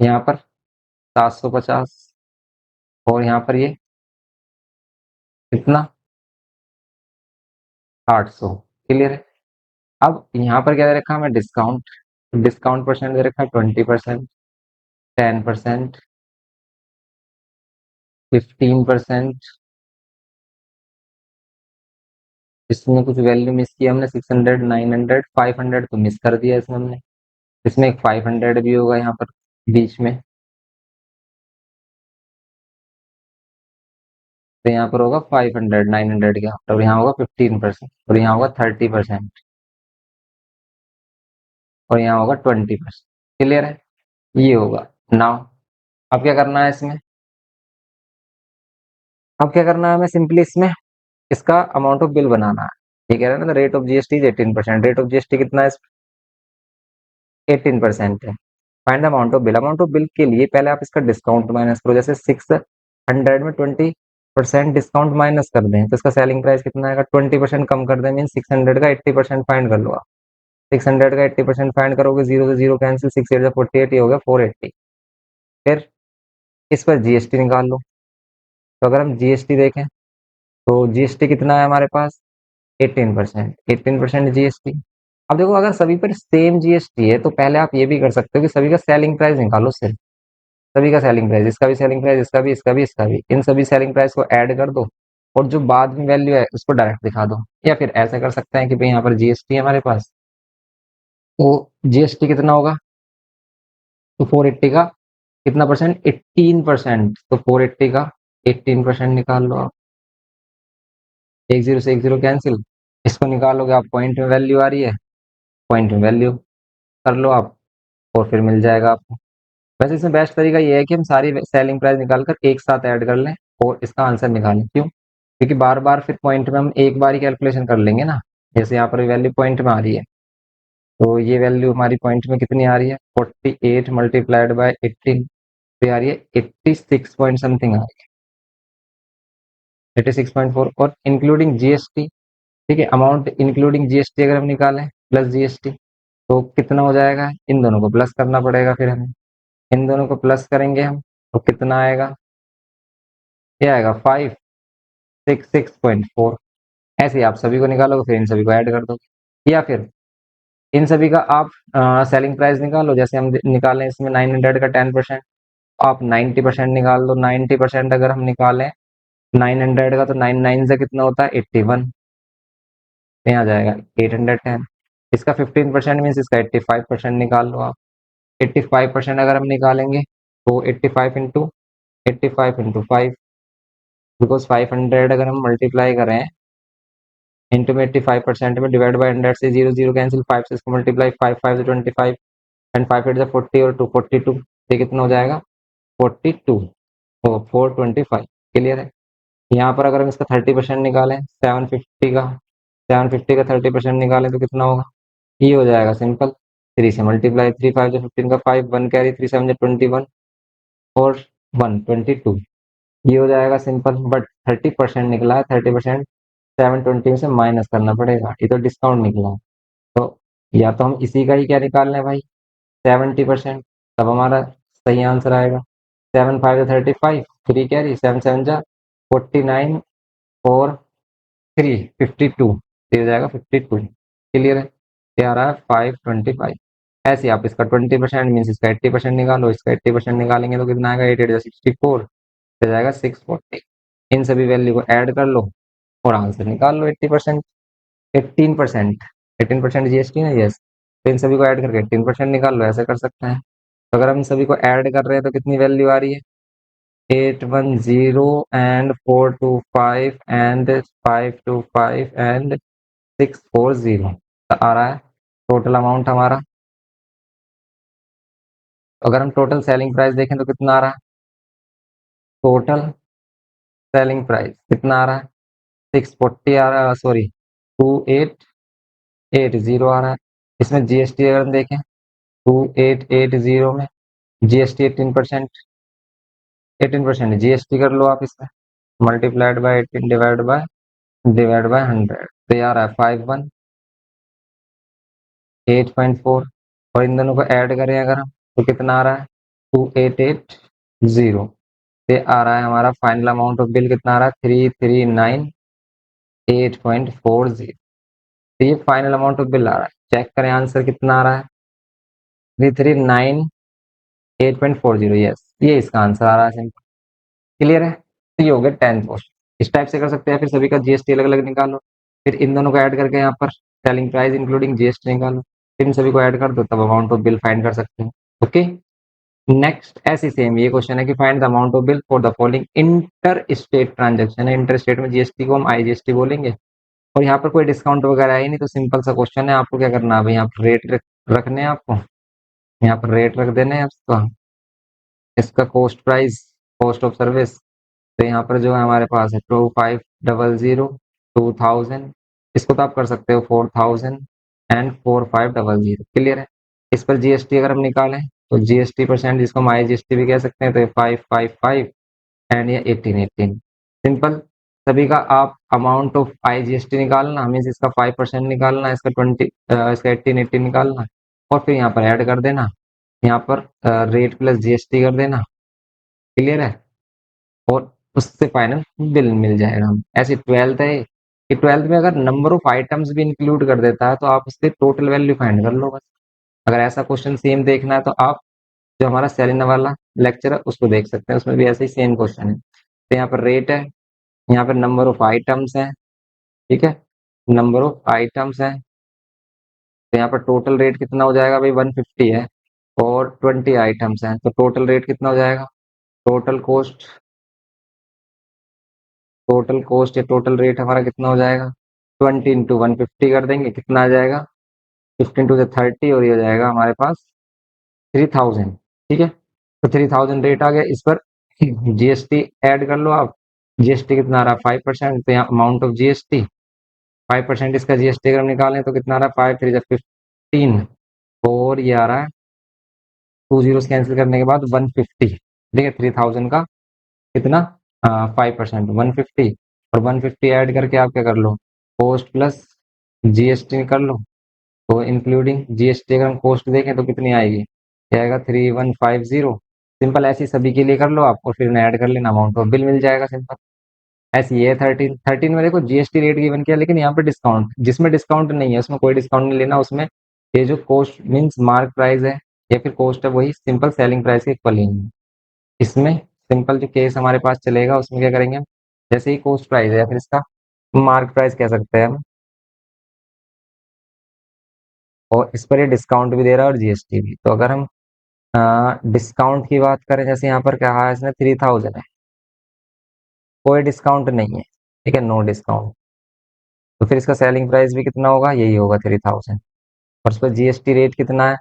यहाँ पर 750 और यहाँ पर ये कितना? 800। क्लियर है? अब यहाँ पर क्या दे रखा है हमें? डिस्काउंट। डिस्काउंट परसेंट दे रखा है 20%, 10%, 15%। इसमें कुछ वैल्यू मिस किया हमने, 600, 900, 500 तो मिस कर दिया इसमें हमने। इसमें एक 500 भी होगा यहाँ पर बीच में। तो यहाँ पर होगा 500 900 का, और यहाँ होगा 15% और यहाँ होगा 30% और यहाँ होगा 20%। क्लियर है? ये होगा। नाउ अब क्या करना है इसमें? अब क्या करना है हमें? सिंपली इसमें इसका अमाउंट ऑफ बिल बनाना है। ये कह रहा है ना, rate of GST is 18%। Rate of GST कितना है? 18% है। Find the amount of bill. Amount of bill के लिए पहले आप इसका डिस्काउंट माइनस करो। जैसे 600 में 20% डिस्काउंट माइनस कर दें तो इसका सेलिंग प्राइस कितना आएगा? 20% कम कर दें मीन 600 का 80% फाइंड कर लो आप। 600 का 80% फाइंड करोगे, जीरो से जीरो कैंसिल, 6 8 48, ये हो गया 480। फिर इस पर जीएसटी निकाल लो। तो अगर हम जीएसटी देखें तो जीएसटी कितना है हमारे पास? 18%। 18% जीएसटी। अब देखो, अगर सभी पर सेम जीएसटी है तो पहले आप ये भी कर सकते हो कि सभी का सेलिंग प्राइस निकालो सिर्फ। सभी का सेलिंग प्राइस, इसका भी सेलिंग प्राइस, इसका भी, इसका भी, इसका भी, इन सभी सेलिंग प्राइस को ऐड कर दो और जो बाद में वैल्यू है उसको डायरेक्ट दिखा दो। या फिर ऐसा कर सकते हैं कि भाई यहाँ पर जीएसटी है हमारे पास, तो जीएसटी कितना होगा? तो 480 का कितना परसेंट? 18%। तो 480 का 18% निकाल लो आप। एक जीरो से एक जीरो कैंसिल, इसको निकालोगे आप, पॉइंट में वैल्यू आ रही है, पॉइंट में वैल्यू कर लो आप और फिर मिल जाएगा आपको। वैसे इसमें बेस्ट तरीका ये है कि हम सारी सेलिंग प्राइस निकाल कर एक साथ ऐड कर लें और इसका आंसर निकालें। क्यों? क्योंकि बार बार फिर पॉइंट में हम एक बार ही कैलकुलेशन कर लेंगे ना। जैसे यहाँ पर वैल्यू पॉइंट में आ रही है, तो ये वैल्यू हमारी पॉइंट में कितनी आ रही है? 48 मल्टीप्लाइड बाय 18, तो आ रही है 86 पॉइंट समथिंग आ रही है, 86.4। और इंक्लूडिंग जीएसटी, ठीक है, अमाउंट इंक्लूडिंग जीएसटी अगर हम निकालें प्लस जीएसटी तो कितना हो जाएगा? इन दोनों को प्लस करना पड़ेगा फिर हमें। इन दोनों को प्लस करेंगे हम तो कितना आएगा? ये आएगा 566.4। ऐसे ही आप सभी को निकालोगे फिर इन सभी को ऐड कर दो, या फिर इन सभी का आप सेलिंग प्राइस निकालो। जैसे हम निकालें इसमें 900 का 10%, आप 90% निकाल दो। 90% अगर हम निकालें 900 का तो 9 9 से कितना होता है? 81। यहाँ जाएगा 810। इसका 15% मीन्स इसका 85% निकाल लो आप। 85% अगर हम निकालेंगे तो 85 इंटू 5, बिकॉज 500 अगर हम मल्टीप्लाई करें इंटू में 85% में डिवाइड बाई 100 से 0 0 कैंसिल, 5 से इसको मल्टीप्लाई, 5 5 से 25 एंड 5 8 से 40 और 2 42। ये कितना हो जाएगा 42 तो 425। क्लियर है। यहाँ पर अगर हम इसका 30% निकालें 750 का 30% निकालें तो कितना होगा, ये हो जाएगा सिंपल 3 से मल्टीप्लाई, 3 5 से 15 का 5 1 कैरी, 3 7 से 21 और 1 22। ये हो जाएगा सिंपल, बट 30% निकला है, 30% 720 में से माइनस करना पड़ेगा, ये तो डिस्काउंट निकला है। तो या तो हम इसी का ही क्या निकाल लें भाई 70%, तब हमारा सही आंसर आएगा। 7 5 35, 3 कैरी, 7 7 जा 49 और 3 52, ये हो जाएगा 52। क्लियर है। ये आ रहा है 525। ऐसे आप इसका 20% मीन्स इसका 80% निकालो, इसका 80% निकालेंगे तो कितना आएगा 8 8 64, हो जाएगा 640। इन सभी वैल्यू को ऐड कर लो और आंसर निकाल लो 80%। 18%, 18% जीएसटी ना, यस। तो इन सभी को ऐड करके 18% निकाल लो, ऐसे कर सकते हैं। तो अगर हम सभी को ऐड कर रहे हैं तो कितनी वैल्यू आ रही है 810 एंड 425 एंड 525 एंड 640 आ रहा है टोटल अमाउंट हमारा। अगर हम टोटल सेलिंग प्राइस देखें तो कितना आ रहा है, टोटल सेलिंग प्राइस कितना आ रहा है 640 आ रहा है, सॉरी 2880 आ रहा है। इसमें जीएसटी अगर हम देखें 2880 में जीएसटी 18%, 18% जीएसटी कर लो आप इसमें, मल्टीप्लाइड बाय 18 डिवाइड बाय 100, तो ये आ रहा है 518.4। और इन दोनों को ऐड करें अगर हम तो कितना आ रहा है 2880। ये आ रहा है हमारा फाइनल अमाउंट ऑफ बिल कितना आ रहा है 3398.40। तो ये फाइनल अमाउंट ऑफ बिल आ रहा है। चेक करें आंसर कितना आ रहा है 3398.40, यस, ये इसका आंसर आ रहा है सिंपल। क्लियर है। तो ये हो गया 10th क्वेश्चन। इस टाइप से कर सकते हैं। फिर सभी का जीएसटी अलग अलग निकालो, फिर इन दोनों को ऐड करके यहाँ पर सेलिंग प्राइस इंक्लूडिंग जीएसटी निकालो, फिर इन सभी को ऐड कर दो, तब अमाउंट ऑफ बिल फाइंड कर सकते हैं। ओके। नेक्स्ट ऐसी सेम ये क्वेश्चन है कि find the amount of bill for the following inter state transaction है। इंटर स्टेट में जीएसटी को हम आईजीएसटी बोलेंगे। और यहाँ पर कोई डिस्काउंट वगैरह है ही नहीं, तो सिंपल सा क्वेश्चन है। आपको क्या करना है भाई, यहाँ पर रेट रखने हैं आपको, यहाँ पर रेट रख देने हैं इसका, इसका cost price, cost of service. तो यहाँ पर जो है हमारे पास है 2500, 2000, इसको तो आप कर सकते हो 4000 एंड 4500। क्लियर है। इस पर जीएसटी अगर हम निकालें तो जीएसटी परसेंट जिसको हम आईजीएसटी भी कह सकते हैं, तो 555 एंड ये 1818। सिंपल। सभी का आप अमाउंट ऑफ आईजीएसटी निकालना, हमें इसका 5% निकालना, इसका 20, इसका 1818 निकालना, और फिर यहाँ पर ऐड कर देना, यहाँ पर रेट प्लस जीएसटी कर देना। क्लियर है। और उससे फाइनल बिल मिल जाएगा हम। ऐसे 12th है कि 12th में अगर नंबर ऑफ आइटम्स भी इंक्लूड कर देता है तो आप उससे टोटल वैल्यू फाइंड कर लो बस। अगर ऐसा क्वेश्चन सेम देखना है तो आप जो हमारा सेलिना वाला लेक्चर है उसको देख सकते हैं, उसमें भी ऐसे ही सेम क्वेश्चन है। तो यहाँ पर रेट है, यहाँ पर नंबर ऑफ आइटम्स है, ठीक है, नंबर ऑफ आइटम्स है। तो यहाँ पर टोटल रेट कितना हो जाएगा भाई 150 है, और 20 आइटम्स हैं, तो टोटल रेट कितना हो जाएगा, टोटल कॉस्ट, टोटल कॉस्ट या टोटल रेट हमारा कितना हो जाएगा 20 इंटू 150 कर देंगे, कितना आ जाएगा 15 टू 30, और ये हो जाएगा हमारे पास 3000। ठीक है। तो 3000 रेट आ गया। इस पर जीएसटी ऐड कर लो आप। जीएसटी कितना आ रहा है 5%, तो यहाँ अमाउंट ऑफ जीएसटी 5% इसका जीएसटी अगर हम निकालें तो कितना आ रहा है 5 3 15, और ये आ रहा है 2 जीरो कैंसिल करने के बाद 150। ठीक है। 3000 का कितना 5% 150, और 150 ऐड करके आप क्या कर लो कॉस्ट प्लस जीएसटी कर लो। तो इंक्लूडिंग जीएसटी अगर हम कॉस्ट देखें तो कितनी आएगी, ये आएगा 3150। सिंपल। ऐसी सभी के लिए कर लो आप, और फिर ऐड कर लेना, अमाउंट ऑफ बिल मिल जाएगा सिंपल। ऐसी है 13 में देखो जीएसटी रेट गिवन किया, लेकिन यहाँ पे डिस्काउंट, जिसमें डिस्काउंट नहीं है उसमें कोई डिस्काउंट नहीं लेना। उसमें ये जो कॉस्ट मीन्स मार्क प्राइस है या फिर कॉस्ट है, वही सिंपल सेलिंग प्राइस के इक्वल ही है। इसमें सिंपल जो केस हमारे पास चलेगा उसमें क्या करेंगे हम, जैसे ही कॉस्ट प्राइस है या फिर इसका मार्क प्राइस कह सकते हैं हम, और इस पर ये डिस्काउंट भी दे रहा है और जीएसटी भी। तो अगर हम डिस्काउंट की बात करें, जैसे यहाँ पर कहा है इसने 3000 है, कोई डिस्काउंट नहीं है, ठीक है, नो डिस्काउंट। तो फिर इसका सेलिंग प्राइस भी कितना होगा, यही होगा 3000। और उस पर जीएसटी रेट कितना है,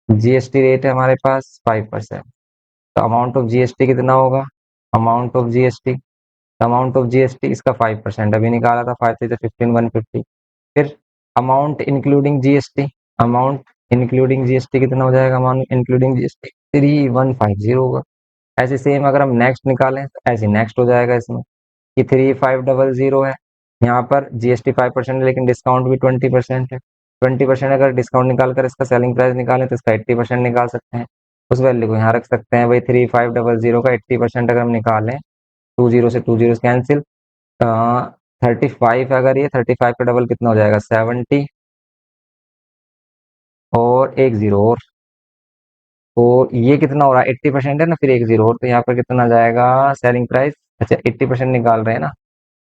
जीएसटी रेट है हमारे पास 5%। तो अमाउंट ऑफ जीएसटी कितना होगा, amount of GST, amount of GST इसका 5% अभी निकाला था, 5 से 15,150। फिर amount including GST, amount including GST कितना हो जाएगा, अमाउंट इंक्लूडिंग जीएसटी 3150 होगा। ऐसे सेम अगर हम नेक्स्ट निकालें तो ऐसे नेक्स्ट हो जाएगा इसमें कि 3500 है। यहाँ पर जीएसटी 5% है लेकिन डिस्काउंट भी 20% है। 20% अगर डिस्काउंट निकाल कर इसका सेलिंग प्राइस निकालें तो इसका 80% निकाल सकते हैं। उस वैल्यू को यहाँ रख सकते हैं भाई, 3500 का 80% अगर हम निकालें, 20 से 20 कैंसिल, 35 अगर ये 35 का डबल कितना हो जाएगा 70, और एक जीरो और, तो ये कितना हो रहा है 80% है ना, फिर एक जीरो और, तो यहाँ पर कितना जाएगा सेलिंग प्राइस। अच्छा 80% निकाल रहे हैं ना,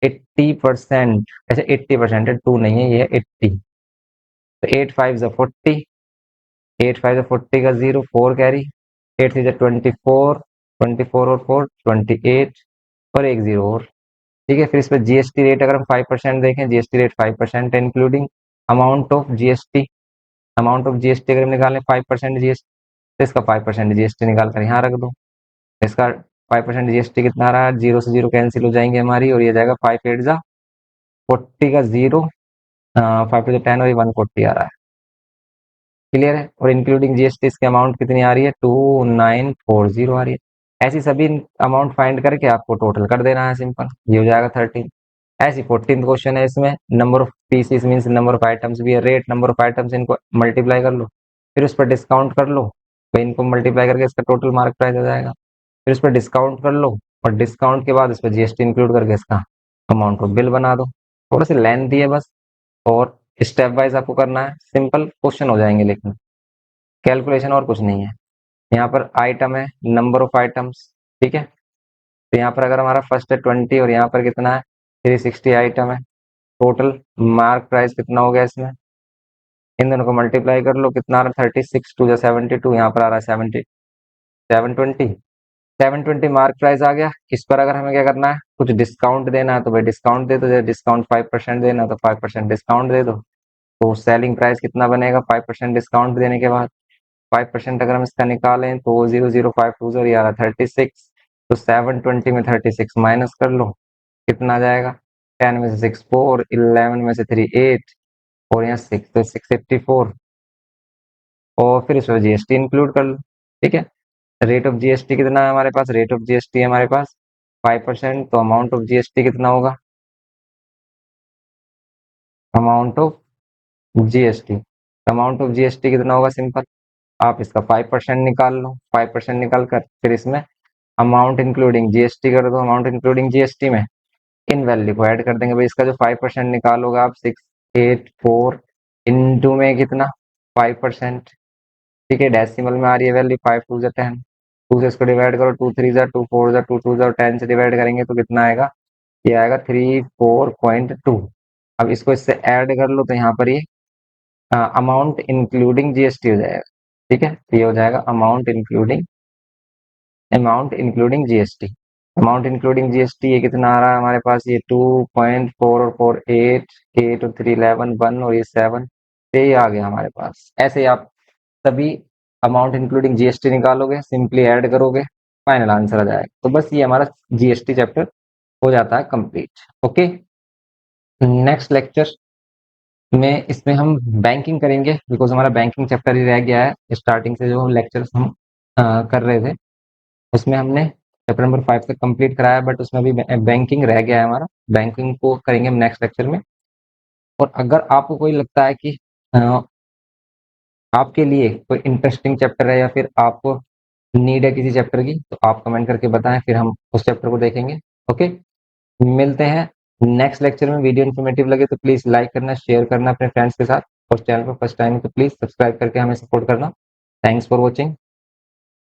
80%, अच्छा 80% है, 2 नहीं है, ये है 80। तो 8 5 40, 8 5 40 का जीरो, 4 कैरी, 8 3 24, 24 और 4 28, और एक जीरो और। ठीक है, फिर इस पर जीएसटी रेट अगर हम 5% देखें, जीएसटी रेट 5% है including amount of GST, amount of GST अगर हम निकालें 5% जीएसटी, तो इसका 5% जीएसटी निकाल कर यहाँ रख दो। इसका 5% जीएसटी कितना आ रहा है, 0 से 0 कैंसिल हो जाएंगे हमारी, और ये जाएगा 5 8 जा 40 का जीरो, 5 2 10, और ये 140 आ रहा है। क्लियर है, और इंक्लूडिंग जीएसटी इसकी अमाउंट कितनी आ रही है, 2940 आ रही है। ऐसी सभी अमाउंट फाइंड करके आपको टोटल कर देना है, सिंपल, ये हो जाएगा 13। ऐसी 14th क्वेश्चन है, इसमें number of pieces means number of items भी है, रेट नंबर ऑफ आइटम्स, इनको मल्टीप्लाई कर लो, फिर उस पर डिस्काउंट कर लो, तो इनको मल्टीप्लाई करके इसका टोटल मार्क प्राइस हो जाएगा। फिर उस पर डिस्काउंट कर लो, और डिस्काउंट के बाद उस पर जीएसटी इंक्लूड करके इसका अमाउंट को बिल बना दो। थोड़ा सी लेंथी है बस, और स्टेप वाइज आपको करना है, सिंपल क्वेश्चन हो जाएंगे, लेकिन कैलकुलेशन और कुछ नहीं है। यहाँ पर आइटम है, नंबर ऑफ आइटम्स, ठीक है। तो यहाँ पर अगर हमारा फर्स्ट है 20 और यहाँ पर कितना है 360 आइटम है, टोटल मार्क प्राइस कितना हो गया इसमें, इन दोनों को मल्टीप्लाई कर लो, कितना आ रहा है 36 2 जा 72, यहाँ पर आ रहा है 70, 720, 720 मार्क प्राइस आ गया। इस पर अगर हमें क्या करना है, कुछ डिस्काउंट देना है तो भाई डिस्काउंट दे दो, डिस्काउंट 5% देना है तो 5% डिस्काउंट दे दो। तो सेलिंग प्राइस कितना बनेगा 5% डिस्काउंट देने के बाद, 5% अगर हम इसका निकालें तो 0052 आ रहा 36, तो 720 में 36 माइनस कर लो, कितना आ जाएगा, 10 में से 6 4, 11 में से 3 8, और यहाँ 6 तो 684, और फिर इसमें जीएसटी इंक्लूड कर लो। ठीक है, रेट ऑफ जीएसटी कितना है हमारे पास, रेट ऑफ जीएसटी है हमारे पास 5%, तो अमाउंट ऑफ जीएसटी कितना होगा, amount of GST, amount of GST कितना होगा, सिंपल आप इसका 5% निकाल लो, 5% निकाल कर फिर इसमें अमाउंट इंक्लूडिंग जीएसटी कर दो, अमाउंट इंक्लूडिंग जीएसटी में इन वैल्यू को ऐड कर देंगे भाई, इसका जो 5% निकालोगे आप 684 इंटू में कितना 5%, ठीक है, डेसिमल में आ रही है वैल्यू, 5 2 जा 10, 2 से इसको डिवाइड करो, 2 3 जा 2 4 जा 2 2 जा, 10 से डिवाइड करेंगे तो कितना आएगा, ये आएगा 34.2। अब इसको इससे ऐड कर लो तो यहाँ पर ये अमाउंट इंक्लूडिंग जीएसटी हो जाएगा। ठीक है, तो ये हो जाएगा amount including GST, amount including GST ये कितना आ रहा है हमारे पास, ये 2.4 और 4 8, 8 और 3 11 1, और ये 7, ये आ गया हमारे पास। ऐसे ही आप सभी अमाउंट इंक्लूडिंग जीएसटी निकालोगे, सिंपली ऐड करोगे, फाइनल आंसर आ जाएगा। तो बस ये हमारा जीएसटी चैप्टर हो जाता है कंप्लीट। ओके, नेक्स्ट लेक्चर में इसमें हम बैंकिंग करेंगे, बिकॉज हमारा बैंकिंग चैप्टर ही रह गया है, स्टार्टिंग से जो लेक्चर्स हम कर रहे थे उसमें हमने चैप्टर नंबर 5 तक कंप्लीट कराया, बट उसमें भी बैंकिंग रह गया है हमारा, बैंकिंग को करेंगे हम नेक्स्ट लेक्चर में। और अगर आपको कोई लगता है कि आपके लिए कोई इंटरेस्टिंग चैप्टर है या फिर आपको नीड है किसी चैप्टर की, तो आप कमेंट करके बताएं, फिर हम उस चैप्टर को देखेंगे। ओके, मिलते हैं नेक्स्ट लेक्चर में। वीडियो इन्फॉर्मेटिव लगे तो प्लीज लाइक करना, शेयर करना अपने फ्रेंड्स के साथ, और चैनल पर फर्स्ट टाइम तो प्लीज सब्सक्राइब करके हमें सपोर्ट करना। Thanks for watching.